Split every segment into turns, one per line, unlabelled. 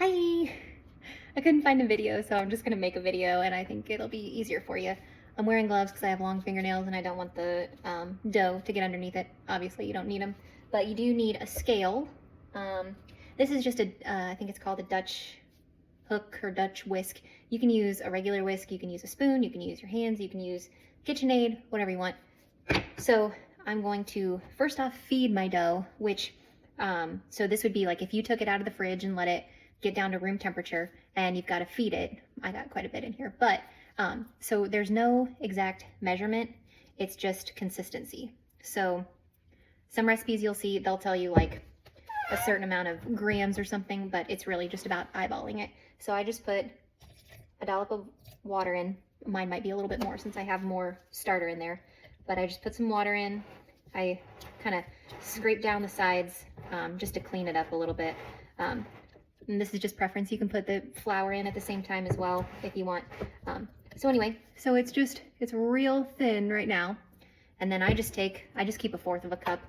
Hi! I couldn't find a video, so I'm just gonna make a video and I think it'll be easier for you. I'm wearing gloves because I have long fingernails and I don't want the dough to get underneath it. Obviously, you don't need them, but you do need a scale. This is just I think it's called a Dutch hook or Dutch whisk. You can use a regular whisk, you can use a spoon, you can use your hands, you can use KitchenAid, whatever you want. So I'm going to first off feed my dough, which, so this would be like if you took it out of the fridge and let it get down to room temperature and you've got to feed it. I got quite a bit in here, but so there's no exact measurement. It's just consistency. So some recipes you'll see, they'll tell you like a certain amount of grams or something, but it's really just about eyeballing it. So I just put a dollop of water in. Mine might be a little bit more since I have more starter in there, but I just put some water in. I kind of scrape down the sides just to clean it up a little bit. And this is just preference. You can put the flour in at the same time as well if you want. So anyway, so it's real thin right now. And then I just keep 1/4 of a cup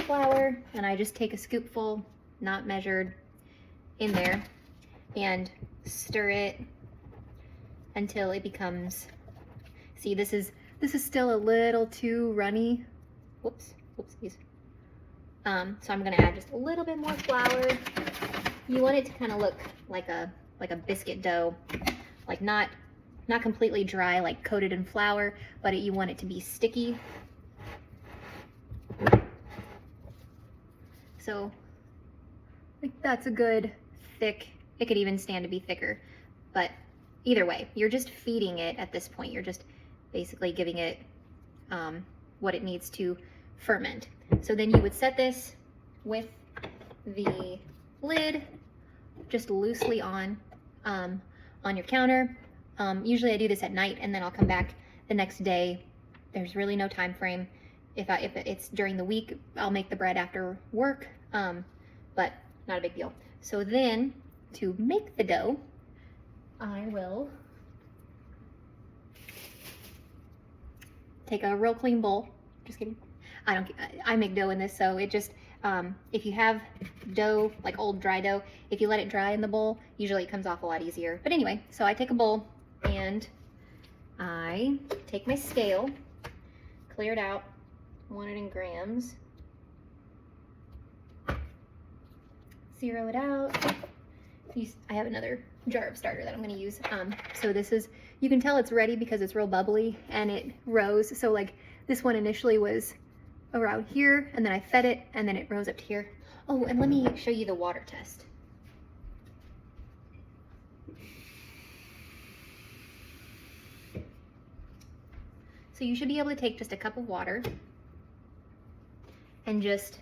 flour, and I just take a scoopful, not measured, in there and stir it until it becomes, see, this is still a little too runny. Whoopsies. So I'm gonna add just a little bit more flour. You want it to kind of look like a biscuit dough, like not completely dry, like coated in flour, but you want it to be sticky. So like that's a good thick, it could even stand to be thicker, but either way, you're just feeding it at this point. You're just basically giving it what it needs to ferment. So then you would set this with the lid just loosely on your counter. Usually I do this at night and then I'll come back the next day. There's really no time frame. If it's during the week, I'll make the bread after work, but not a big deal. So then to make the dough, I will take a real clean bowl. Just kidding. I make dough in this, so it just, if you have dough, like old dry dough, if you let it dry in the bowl, usually it comes off a lot easier. But anyway, so I take a bowl and I take my scale, clear it out, 100 in grams, zero it out. I have another jar of starter that I'm going to use. So this is, you can tell it's ready because it's real bubbly and it rose. So like this one initially was around here and then I fed it and then it rose up to here. Oh, and let me show you the water test. So you should be able to take just a cup of water and just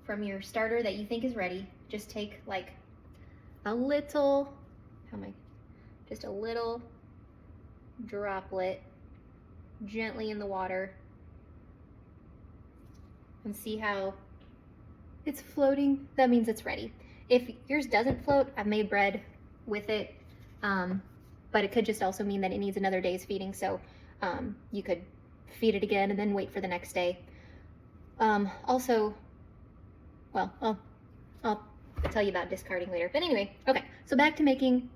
from your starter that you think is ready, just take like a little, just a little droplet gently in the water and see how it's floating. That means it's ready. If yours doesn't float, I've made bread with it, but it could just also mean that it needs another day's feeding. So you could feed it again and then wait for the next day. Also, well, I'll tell you about discarding later. But anyway, okay, so back to making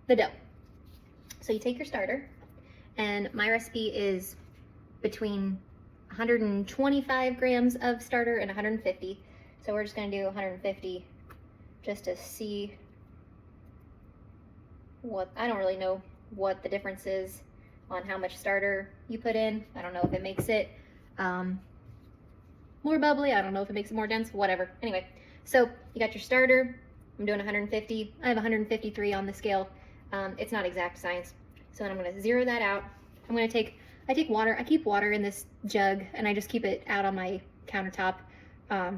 the dough. So you take your starter, and my recipe is between 125 grams of starter and 150. So we're just gonna do 150 just to see what, I don't really know what the difference is on how much starter you put in. I don't know if it makes it more bubbly. I don't know if it makes it more dense, whatever. Anyway, so you got your starter. I'm doing 150. I have 153 on the scale. It's not exact science. So then I'm gonna zero that out. I take water. I keep water in this jug and I just keep it out on my countertop. I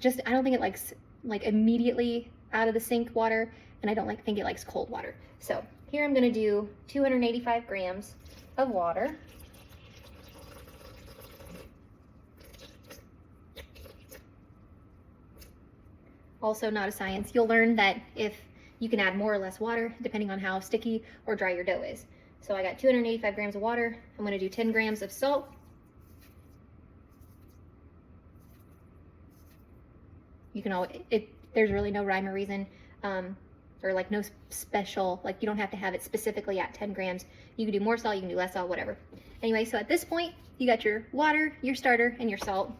don't think it likes like immediately out of the sink water, and I don't think it likes cold water. So here I'm gonna do 285 grams of water. Also not a science. You'll learn that if you can add more or less water depending on how sticky or dry your dough is. So I got 285 grams of water. I'm gonna do 10 grams of salt. You can always, there's really no rhyme or reason, or like no special, like you don't have to have it specifically at 10 grams. You can do more salt, you can do less salt, whatever. Anyway, so at this point, you got your water, your starter, and your salt.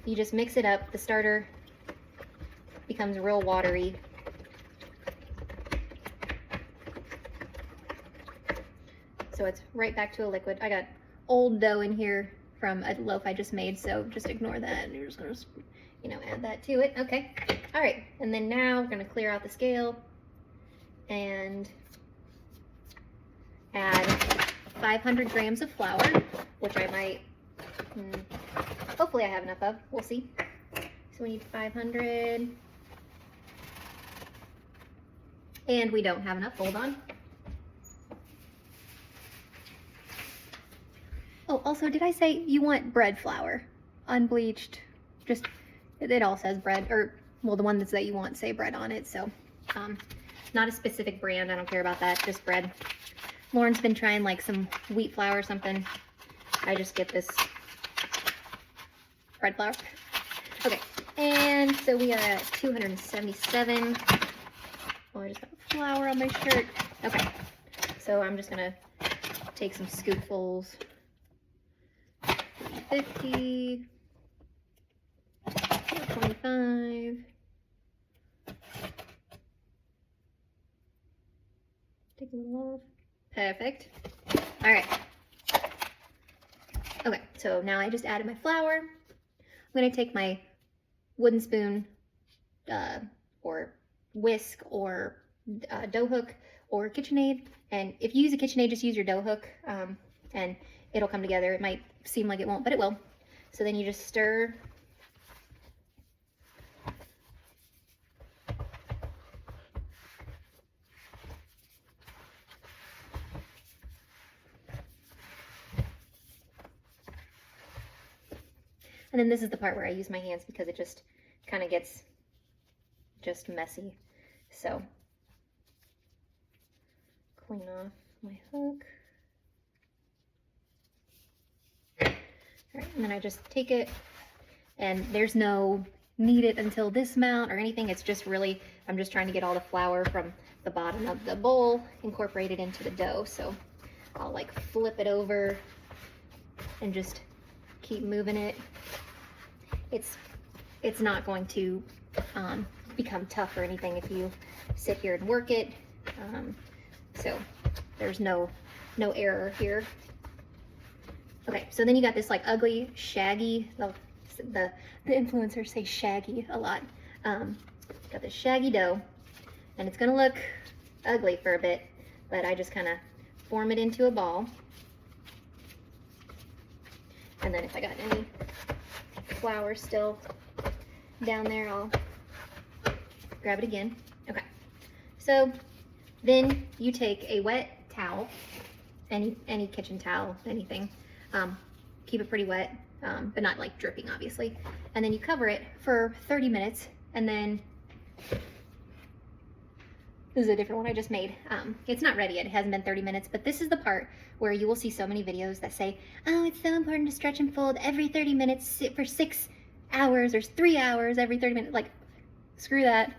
You just mix it up. The starter becomes real watery. So it's right back to a liquid. I got old dough in here from a loaf I just made, so just ignore that. And you're just gonna, you know, add that to it. Okay, all right. And then now we're gonna clear out the scale and add 500 grams of flour, which I might, hopefully I have enough of, we'll see. So we need 500, and we don't have enough, hold on. Oh, also, did I say you want bread flour? Unbleached, just, it all says bread, or, well, the one that you want say bread on it, so, not a specific brand, I don't care about that, just bread. Lauren's been trying like some wheat flour or something. I just get this bread flour. Okay, and so we are at 277. Oh, I just got flour on my shirt. Okay, so I'm just gonna take some scoopfuls. 50, 25. Take a little off. Perfect. All right. Okay, so now I just added my flour. I'm gonna take my wooden spoon, or whisk, or dough hook, or KitchenAid. And if you use a KitchenAid, just use your dough hook, and it'll come together. It might seem like it won't, but it will. So then you just stir. And then this is the part where I use my hands because it just kind of gets just messy. So clean off my hook. All right, and then I just take it, and there's no knead it until this amount or anything. It's just really, I'm just trying to get all the flour from the bottom of the bowl incorporated into the dough. So I'll like flip it over and just keep moving it. It's not going to become tough or anything if you sit here and work it. So there's no error here. Okay, so then you got this like ugly, shaggy, the influencers say shaggy a lot. Got this shaggy dough, and it's gonna look ugly for a bit, but I just kind of form it into a ball. And then if I got any flour still down there, I'll grab it again. Okay, so then you take a wet towel, any kitchen towel, anything, keep it pretty wet, but not like dripping obviously, and then you cover it for 30 minutes, and then this is a different one I just made. It's not ready yet, it hasn't been 30 minutes, but this is the part where you will see so many videos that say, oh, it's so important to stretch and fold every 30 minutes, sit for 6 hours or 3 hours every 30 minutes. Like, screw that.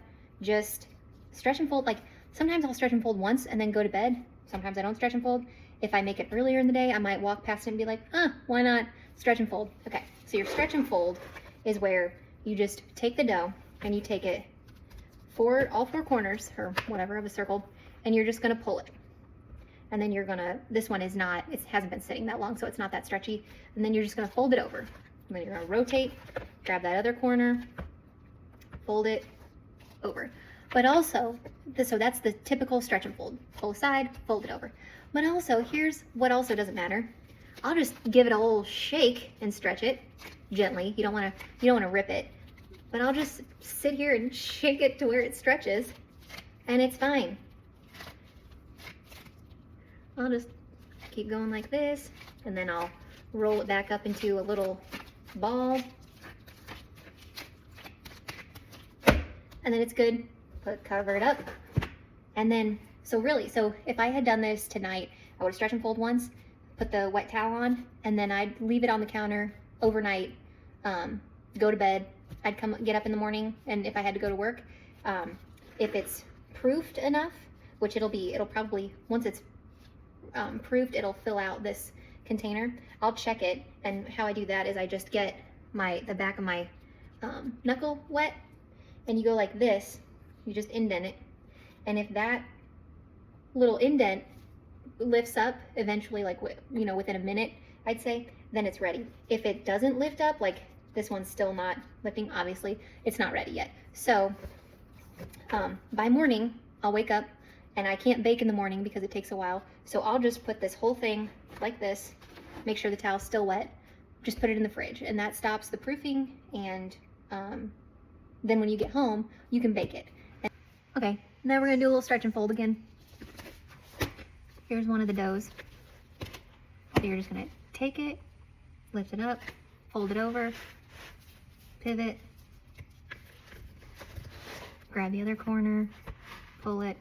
Just stretch and fold. Like, sometimes I'll stretch and fold once and then go to bed. Sometimes I don't stretch and fold. If I make it earlier in the day, I might walk past it and be like, why not stretch and fold? Okay, so your stretch and fold is where you just take the dough and you take it all four corners or whatever of a circle, and you're just gonna pull it. And then you're gonna, this one is not, it hasn't been sitting that long, so it's not that stretchy. And then you're just gonna fold it over. And then you're gonna rotate, grab that other corner, fold it over. But also, so that's the typical stretch and fold. Pull aside, fold it over. But also, here's what also doesn't matter. I'll just give it a little shake and stretch it gently. You don't wanna rip it. But I'll just sit here and shake it to where it stretches, and it's fine. I'll just keep going like this, and then I'll roll it back up into a little ball. And then it's good. Cover it up. And then, so if I had done this tonight, I would stretch and fold once, put the wet towel on, and then I'd leave it on the counter overnight, go to bed, I'd get up in the morning, and if I had to go to work, if it's proofed enough, which it'll probably, once it's proofed, it'll fill out this container. I'll check it, and how I do that is I just get the back of my knuckle wet, and you go like this, you just indent it, and if that little indent lifts up eventually, like, you know, within a minute, I'd say, then it's ready. If it doesn't lift up, like this one's still not lifting, obviously it's not ready yet. So by morning, I'll wake up, and I can't bake in the morning because it takes a while. So I'll just put this whole thing like this, make sure the towel's still wet, just put it in the fridge, and that stops the proofing, and then when you get home, you can bake it. Okay, now we're gonna do a little stretch and fold again. Here's one of the doughs. So you're just gonna take it, lift it up, fold it over, pivot, grab the other corner, pull it,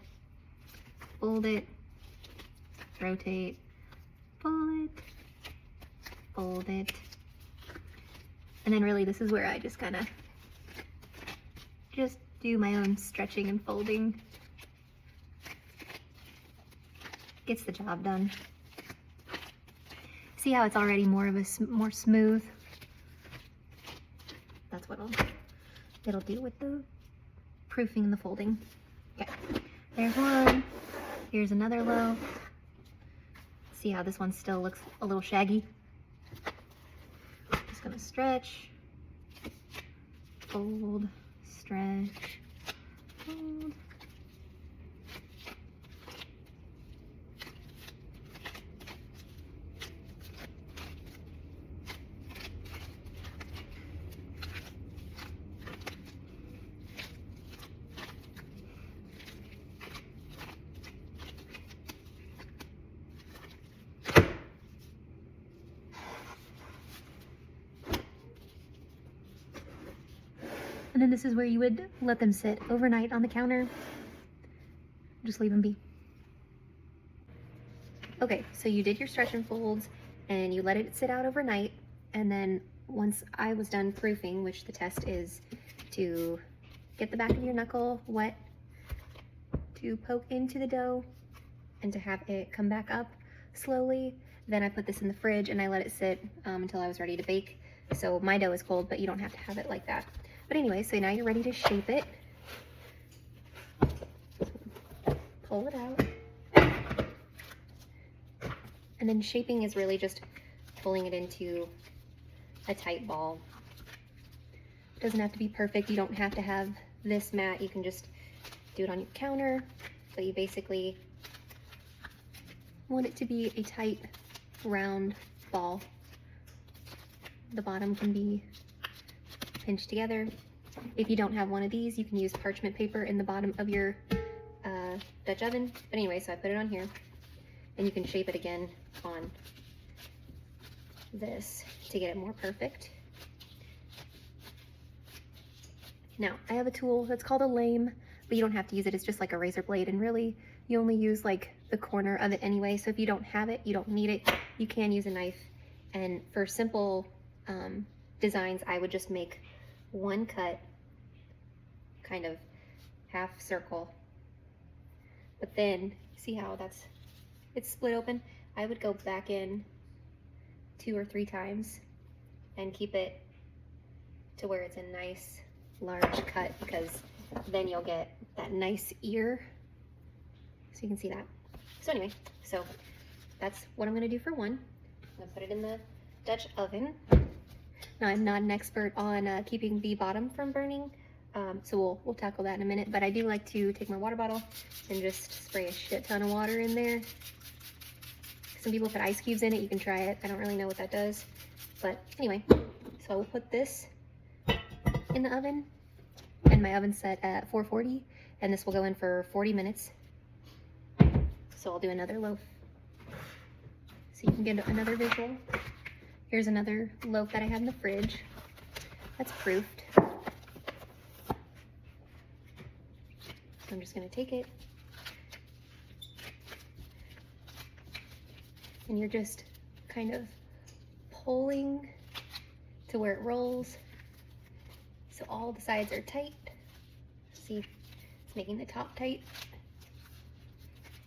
fold it, rotate, pull it, fold it. And then really this is where I just kind of just do my own stretching and folding. Gets the job done. See how it's already more smooth? That's what it'll do with the proofing and the folding. Okay, there's one. Here's another loaf. See how this one still looks a little shaggy? Just gonna stretch, fold, stretch, fold. And then this is where you would let them sit overnight on the counter. Just leave them be. Okay, so you did your stretch and folds and you let it sit out overnight. And then once I was done proofing, which the test is to get the back of your knuckle wet, to poke into the dough, and to have it come back up slowly. Then I put this in the fridge and I let it sit until I was ready to bake. So my dough is cold, but you don't have to have it like that. But anyway, so now you're ready to shape it. Pull it out. And then shaping is really just pulling it into a tight ball. It doesn't have to be perfect. You don't have to have this mat. You can just do it on your counter. But you basically want it to be a tight, round ball. The bottom can be pinched together. If you don't have one of these, you can use parchment paper in the bottom of your Dutch oven. But anyway, so I put it on here, and you can shape it again on this to get it more perfect. Now, I have a tool that's called a lame, but you don't have to use it. It's just like a razor blade, and really, you only use like the corner of it anyway. So if you don't have it, you don't need it. You can use a knife. And for simple designs, I would just make one cut, kind of half circle, but then see how it's split open? I would go back in 2 or 3 times and keep it to where it's a nice large cut, because then you'll get that nice ear, so you can see that. So anyway, so that's what I'm gonna do for one. I'm gonna put it in the Dutch oven. Now, I'm not an expert on keeping the bottom from burning, so we'll tackle that in a minute, but I do like to take my water bottle and just spray a shit ton of water in there. Some people put ice cubes in it. You can try it. I don't really know what that does, but anyway, so I will put this in the oven, and my oven's set at 440, and this will go in for 40 minutes. So I'll do another loaf so you can get another visual. Here's another loaf that I have in the fridge that's proofed. So I'm just gonna take it, and you're just kind of pulling to where it rolls. So all the sides are tight. See, it's making the top tight.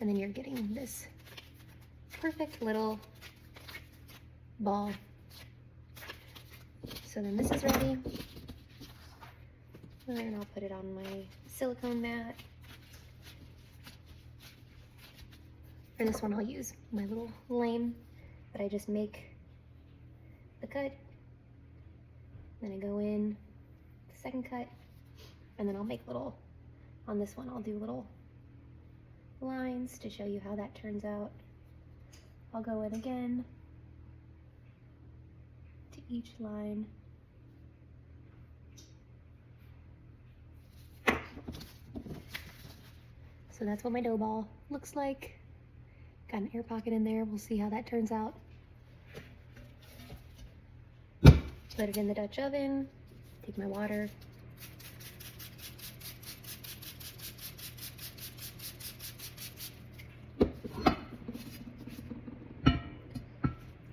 And then you're getting this perfect little ball. So then this is ready. And I'll put it on my silicone mat. For this one I'll use my little lame, but I just make the cut. Then I go in the second cut, and then I'll make little, on this one I'll do little lines to show you how that turns out. I'll go in again to each line. So that's what my dough ball looks like. Got an air pocket in there. We'll see how that turns out. Put it in the Dutch oven. Take my water.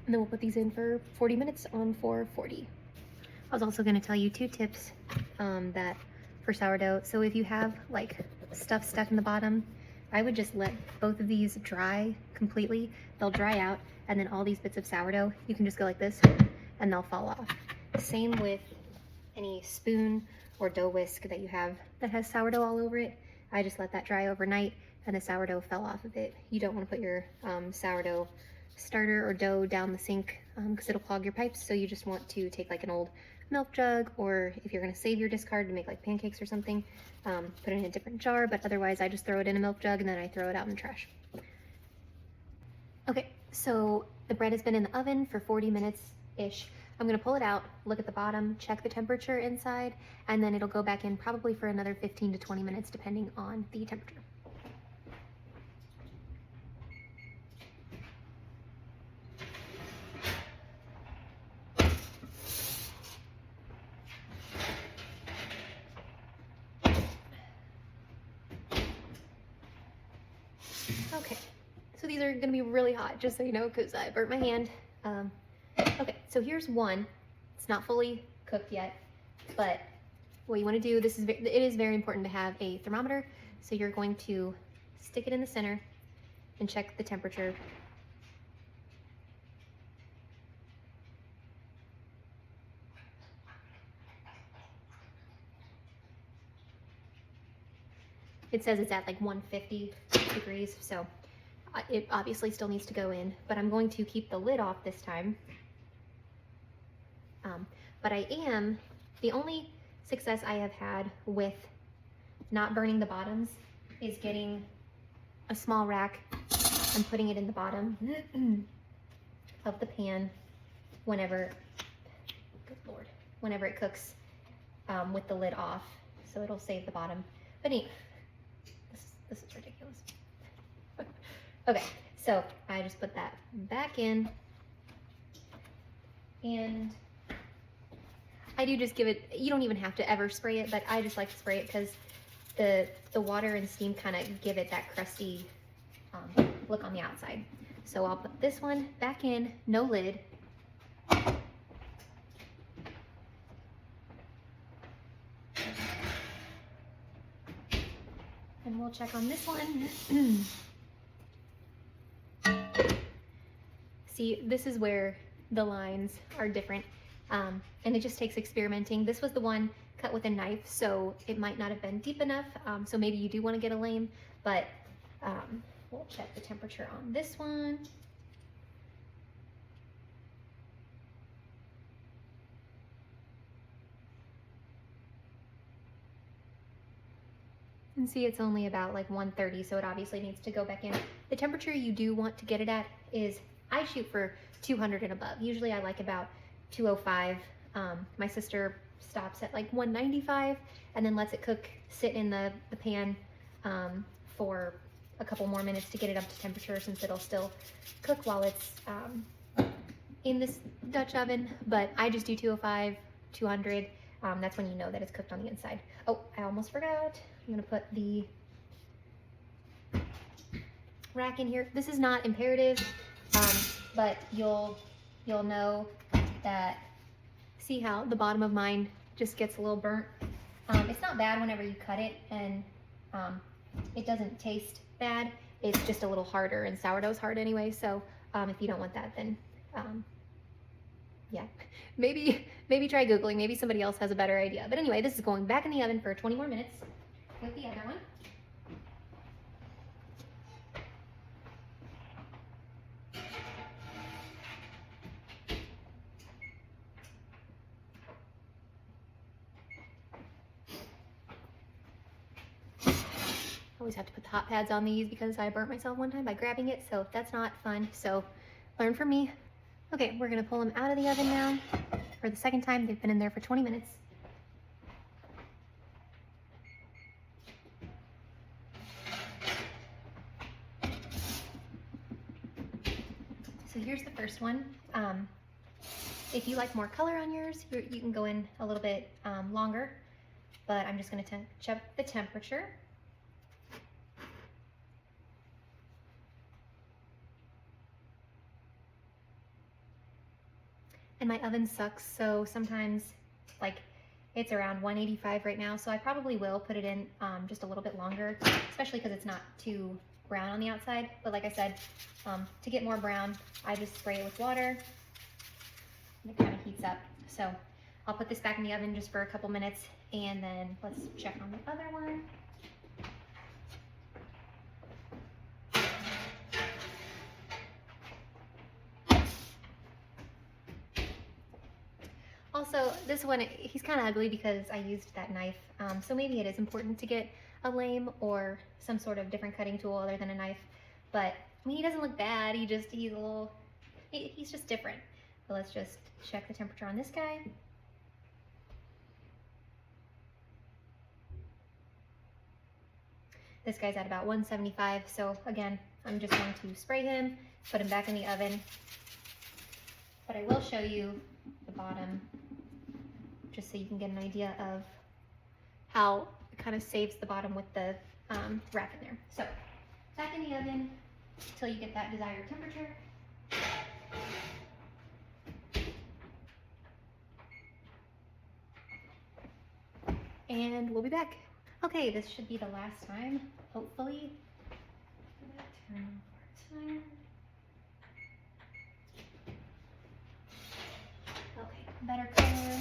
And then we'll put these in for 40 minutes on 440. I was also going to tell you 2 tips that for sourdough. So if you have like stuff stuck in the bottom, I would just let both of these dry completely. They'll dry out, and then all these bits of sourdough, you can just go like this and they'll fall off. Same with any spoon or dough whisk that you have that has sourdough all over it. I just let that dry overnight and the sourdough fell off of it. You don't want to put your sourdough starter or dough down the sink because it'll clog your pipes. So you just want to take like an old milk jug, or if you're going to save your discard to make like pancakes or something, put it in a different jar, but otherwise I just throw it in a milk jug and then I throw it out in the trash. Okay, so the bread has been in the oven for 40 minutes-ish. I'm going to pull it out, look at the bottom, check the temperature inside, and then it'll go back in probably for another 15 to 20 minutes depending on the temperature. Okay, so these are going to be really hot, just so you know, because I burnt my hand. Okay, so here's one. It's not fully cooked yet, but what you want to do, it is very important to have a thermometer. So you're going to stick it in the center and check the temperature. It says it's at like 150 degrees, so it obviously still needs to go in, but I'm going to keep the lid off this time. But the only success I have had with not burning the bottoms is getting a small rack and putting it in the bottom of the pan whenever, good Lord, whenever it cooks with the lid off, so it'll save the bottom. But anyway, this is ridiculous. Okay, so I just put that back in, and I do just give it, you don't even have to ever spray it, but I just like to spray it because the water and steam kind of give it that crusty look on the outside. So I'll put this one back in, no lid. And we'll check on this one. See, this is where the lines are different, and it just takes experimenting. This was the one cut with a knife, so it might not have been deep enough, so maybe you do want to get a lame, but we'll check the temperature on this one. And see, it's only about like 130, so it obviously needs to go back in. The temperature you do want to get it at is, I shoot for 200 and above. Usually I like about 205. My sister stops at like 195 and then lets it sit in the pan for a couple more minutes to get it up to temperature, since it'll still cook while it's in this Dutch oven. But I just do 205, 200. That's when you know that it's cooked on the inside. Oh, I almost forgot. I'm gonna put the rack in here. This is not imperative, but you'll know that, see how the bottom of mine just gets a little burnt. It's not bad whenever you cut it, and it doesn't taste bad. It's just a little harder, and sourdough's hard anyway, so if you don't want that, then yeah, maybe try Googling. Maybe somebody else has a better idea. But anyway, this is going back in the oven for 20 more minutes with the other one. Always have to put the hot pads on these because I burnt myself one time by grabbing it, so that's not fun. So learn from me. Okay, we're gonna pull them out of the oven now for the second time. They've been in there for 20 minutes. So here's the first one. If you like more color on yours, you can go in a little bit longer, but I'm just gonna check the temperature. And my oven sucks, so sometimes, like, it's around 185 right now, so I probably will put it in just a little bit longer, especially because it's not too brown on the outside. But like I said, to get more brown, I just spray it with water, and it kind of heats up. So I'll put this back in the oven just for a couple minutes, and then let's check on the other one. Also, this one, he's kind of ugly because I used that knife, so maybe it is important to get a lame or some sort of different cutting tool other than a knife. But I mean, he doesn't look bad. He's just different. So let's just check the temperature on this guy. This guy's at about 175. So again, I'm just going to spray him, put him back in the oven. But I will show you the bottom, just so you can get an idea of how it kind of saves the bottom with the wrap in there. So back in the oven until you get that desired temperature. And we'll be back. Okay, this should be the last time, hopefully. Turn part-time. Okay, better color.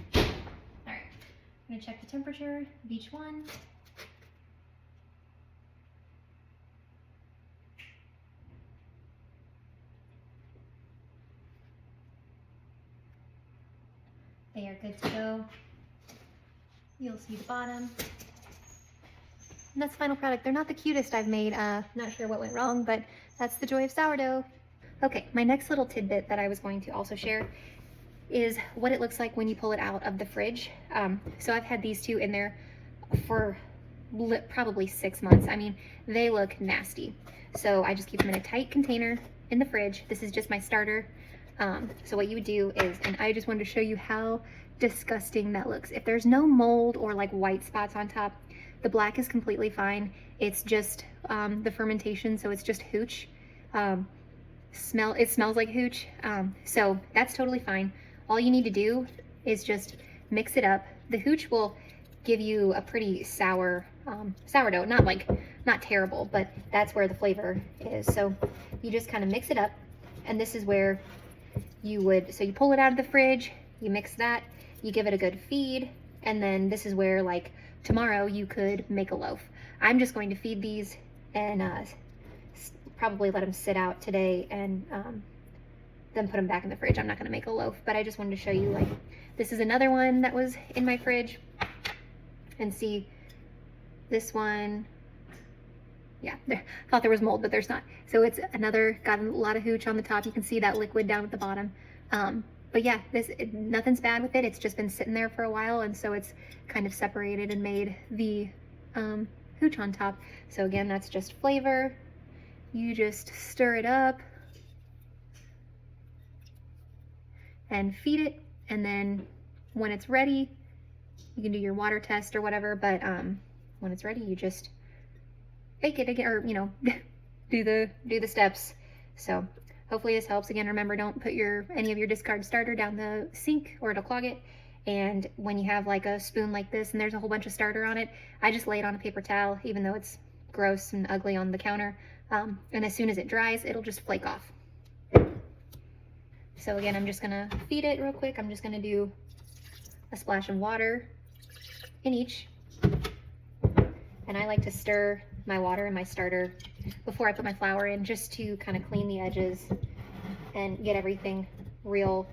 All right, I'm gonna check the temperature of each one. They are good to go. You'll see the bottom. And that's the final product. They're not the cutest I've made. Not sure what went wrong, but that's the joy of sourdough. Okay, my next little tidbit that I was going to also share is what it looks like when you pull it out of the fridge. So I've had these two in there for probably 6 months. I mean, they look nasty. So I just keep them in a tight container in the fridge. This is just my starter. So what you would do is, and I just wanted to show you how disgusting that looks. If there's no mold or like white spots on top, the black is completely fine. It's just the fermentation, so it's just hooch. It smells like hooch, so that's totally fine. All you need to do is just mix it up. The hooch will give you a pretty sour sourdough, not terrible, but that's where the flavor is. So you just kind of mix it up, and this is where so you pull it out of the fridge, you mix that, you give it a good feed, and then this is where, like, tomorrow you could make a loaf. I'm just going to feed these and probably let them sit out today and then put them back in the fridge. I'm not going to make a loaf, but I just wanted to show you, like, this is another one that was in my fridge. And see, this one, yeah, thought there was mold, but there's not. So it's got a lot of hooch on the top. You can see that liquid down at the bottom. But yeah, nothing's bad with it. It's just been sitting there for a while, and so it's kind of separated and made the hooch on top. So again, that's just flavor. You just stir it up and feed it, and then when it's ready, you can do your water test or whatever, but when it's ready, you just bake it again, or, you know, do the steps. So hopefully this helps. Again, remember, don't put any of your discard starter down the sink or it'll clog it. And when you have like a spoon like this and there's a whole bunch of starter on it, I just lay it on a paper towel, even though it's gross and ugly on the counter. And as soon as it dries, it'll just flake off. So again, I'm just gonna feed it real quick. I'm just gonna do a splash of water in each. And I like to stir my water and my starter before I put my flour in, just to kind of clean the edges and get everything real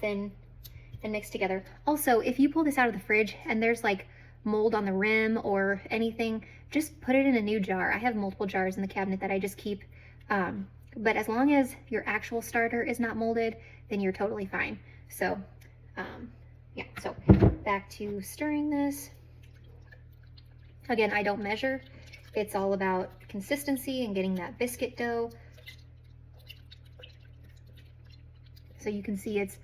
thin and mixed together. Also, if you pull this out of the fridge and there's like mold on the rim or anything, just put it in a new jar. I have multiple jars in the cabinet that I just keep. But as long as your actual starter is not molded, then you're totally fine. So, yeah, so back to stirring this. Again, I don't measure. It's all about consistency and getting that biscuit dough. So you can see it's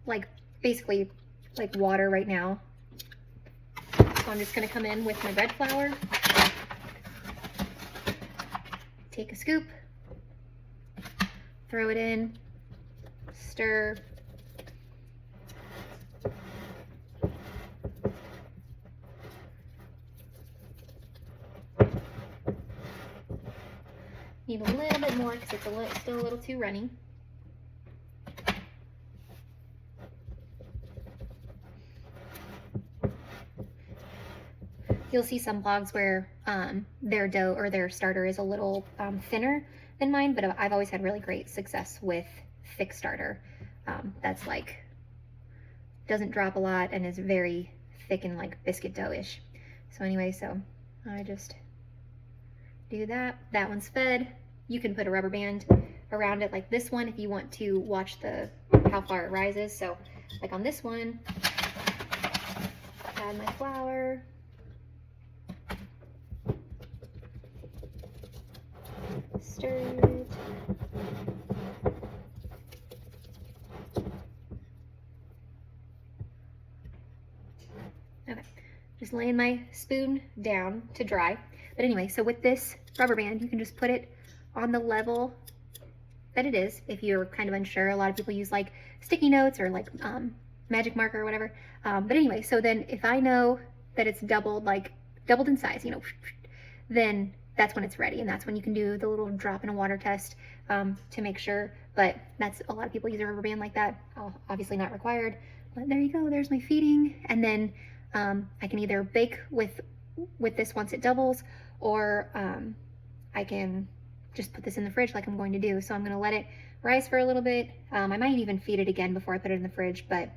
like basically like water right now. So I'm just gonna come in with my bread flour, take a scoop, throw it in, stir. Need a little bit more because it's still a little too runny. You'll see some blogs where their dough or their starter is a little thinner than mine, but I've always had really great success with thick starter. That's like, doesn't drop a lot and is very thick and like biscuit dough-ish. So anyway, so I just do that. That one's fed. You can put a rubber band around it like this one if you want to watch how far it rises. So like on this one, add my flour. Stir it. Okay, just laying my spoon down to dry. But anyway, so with this rubber band, you can just put it on the level that it is. If you're kind of unsure, a lot of people use like sticky notes or like magic marker or whatever. But anyway, so then if I know that it's doubled in size, you know, then that's when it's ready, and that's when you can do the little drop in a water test to make sure. But that's, a lot of people use a rubber band like that. Obviously not required, but there you go. There's my feeding. And then I can either bake with this once it doubles, or I can just put this in the fridge like I'm going to do. So I'm gonna let it rise for a little bit. I might even feed it again before I put it in the fridge, but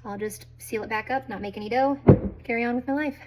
I'll just seal it back up, not make any dough, carry on with my life.